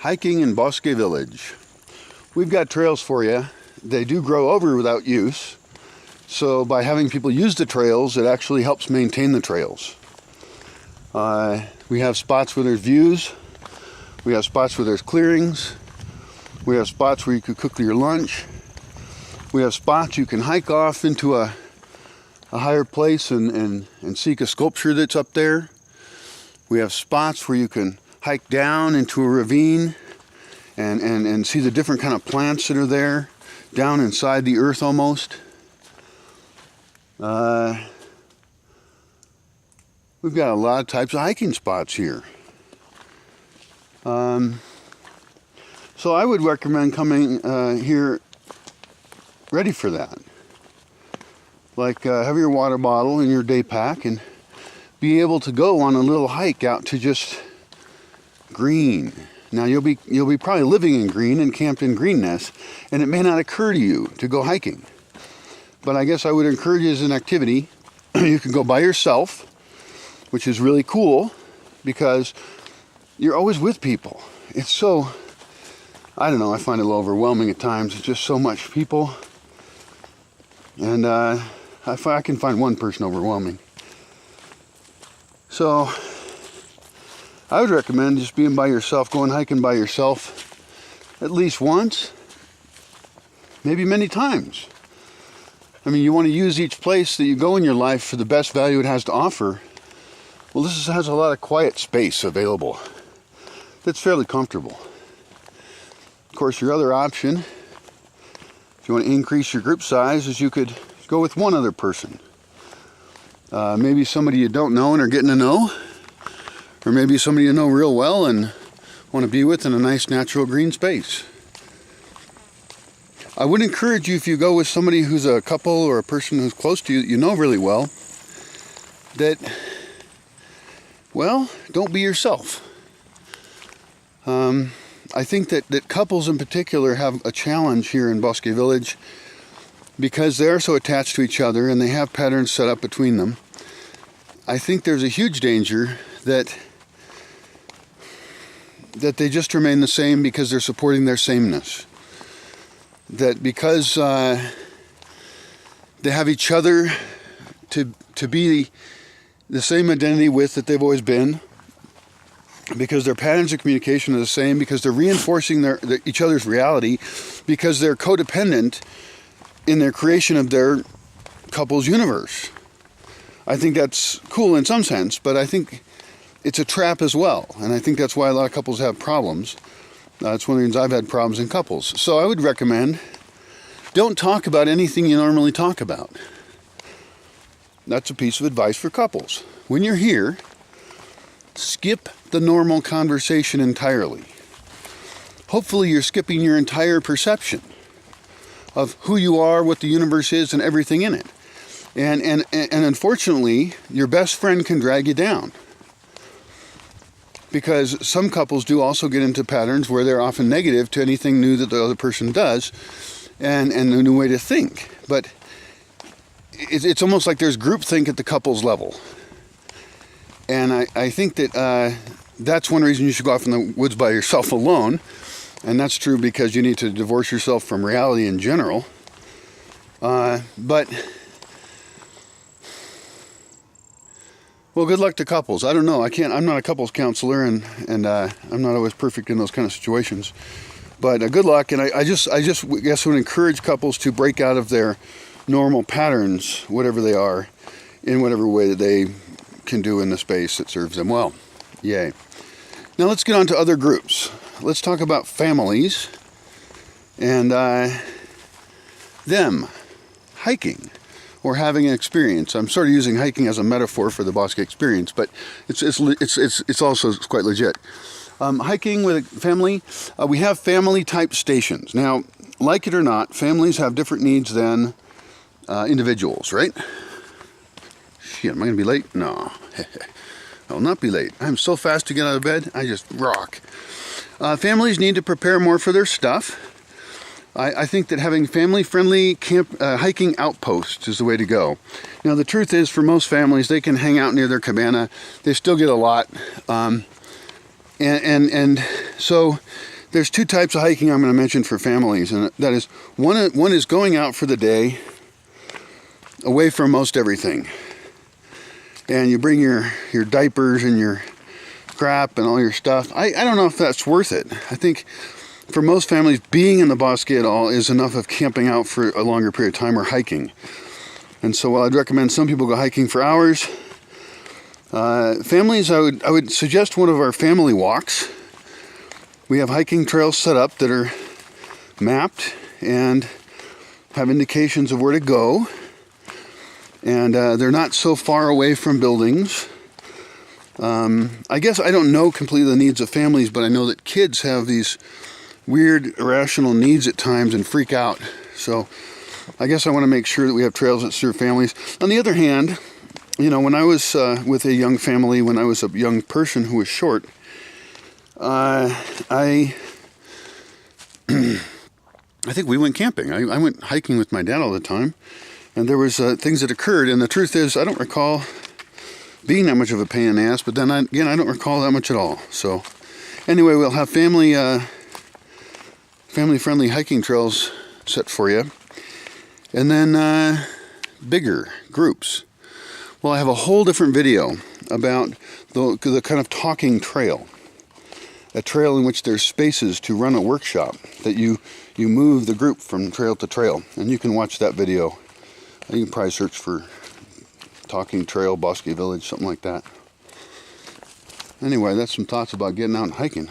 Hiking in Bosque Village. We've got trails for you. They do grow over without use. So by having people use the trails, it actually helps maintain the trails. We have spots where there's views. We have spots where there's clearings. We have spots where you could cook your lunch. We have spots you can hike off into a higher place and seek a sculpture that's up there. We have spots where you can hike down into a ravine and see the different kind of plants that are there, down inside the earth almost. We've got a lot of types of hiking spots here. So I would recommend coming here ready for that. Like have your water bottle in your day pack and be able to go on a little hike out to just green. Now you'll be probably living in green and camped in greenness, and it may not occur to you to go hiking. But I guess I would encourage you as an activity. You can go by yourself, which is really cool because you're always with people. It's so, I don't know, I find it a little overwhelming at times. It's just so much people. And I can find one person overwhelming. So I would recommend just being by yourself, going hiking by yourself at least once, maybe many times. I mean, you want to use each place that you go in your life for the best value it has to offer. Well, this has a lot of quiet space available that's fairly comfortable. Of course, your other option, if you want to increase your group size, is you could go with one other person. Maybe somebody you don't know and are getting to know, or maybe somebody you know real well and want to be with in a nice natural green space. I would encourage you, if you go with somebody who's a couple or a person who's close to you, you know really well, that, well, don't be yourself. I think that couples in particular have a challenge here in Bosque Village because they're so attached to each other and they have patterns set up between them. I think there's a huge danger that they just remain the same because they're supporting their sameness. That because they have each other to be the same identity with that they've always been, because their patterns of communication are the same, because they're reinforcing each other's reality, because they're codependent in their creation of their couple's universe. I think that's cool in some sense, but I think it's a trap as well. And I think that's why a lot of couples have problems. It's one of the reasons I've had problems in couples. So I would recommend, don't talk about anything you normally talk about. That's a piece of advice for couples. When you're here, skip the normal conversation entirely. Hopefully you're skipping your entire perception of who you are, what the universe is, and everything in it. And unfortunately, your best friend can drag you down. Because some couples do also get into patterns where they're often negative to anything new that the other person does, and a new way to think. But it's almost like there's groupthink at the couples level. And I think that that's one reason you should go off in the woods by yourself alone. And that's true because you need to divorce yourself from reality in general. But, well, good luck to couples. I don't know. I'm not a couples counselor, and I'm not always perfect in those kind of situations. But good luck, and I just guess would encourage couples to break out of their normal patterns, whatever they are, in whatever way that they can do in the space that serves them well. Yay. Now let's get on to other groups. Let's talk about families and them hiking or having an experience. I'm sort of using hiking as a metaphor for the Bosque experience, but it's also quite legit. Hiking with a family, we have family type stations. Now, like it or not, families have different needs than individuals, right? Shit, am I going to be late? No. I will not be late. I'm so fast to get out of bed, I just rock. Families need to prepare more for their stuff. I think that having family-friendly hiking outposts is the way to go. Now, the truth is, for most families, they can hang out near their cabana. They still get a lot. And so there's two types of hiking I'm going to mention for families, and that is one is going out for the day away from most everything, and you bring your diapers and your crap and all your stuff. I don't know if that's worth it. I think for most families, being in the Bosque at all is enough of camping out for a longer period of time or hiking. And so while I'd recommend some people go hiking for hours, families, I would suggest one of our family walks. We have hiking trails set up that are mapped and have indications of where to go. And they're not so far away from buildings. I guess I don't know completely the needs of families, but I know that kids have these weird, irrational needs at times and freak out. So I guess I want to make sure that we have trails that serve families. On the other hand, you know, when I was with a young family, when I was a young person who was short, I think we went camping. I went hiking with my dad all the time, and there was things that occurred. And the truth is, I don't recall being that much of a pain in the ass. But then again, I don't recall that much at all. So anyway, we'll have family-friendly hiking trails set for you, and then bigger groups. Well, I have a whole different video about the kind of talking trail. A trail in which there's spaces to run a workshop, that you move the group from trail to trail. And you can watch that video. You can probably search for Talking Trail, Bosque Village, something like that. Anyway, that's some thoughts about getting out and hiking.